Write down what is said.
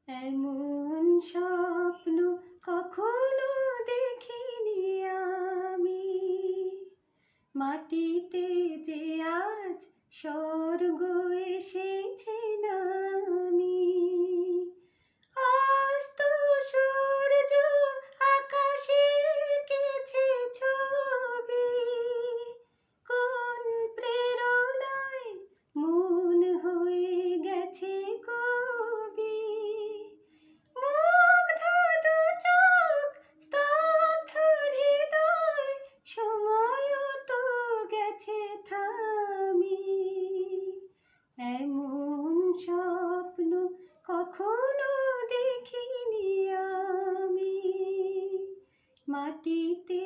এমন স্বপ্ন কখনো দেখিনি আমি, মাটিতে যে আজ স্বর্গ এসেছে নামি। অস্ত সূর্য আকাশে এঁকেছে ছবি, কোন প্রেরণায় মন হয়ে গেছে কবি। মুগ্ধ দু চোখ, স্তব্ধ হৃদয়, সময়ও তো গেছে থামি। এমন স্বপ্ন কখনো দেখিনি আমি, মাটিতে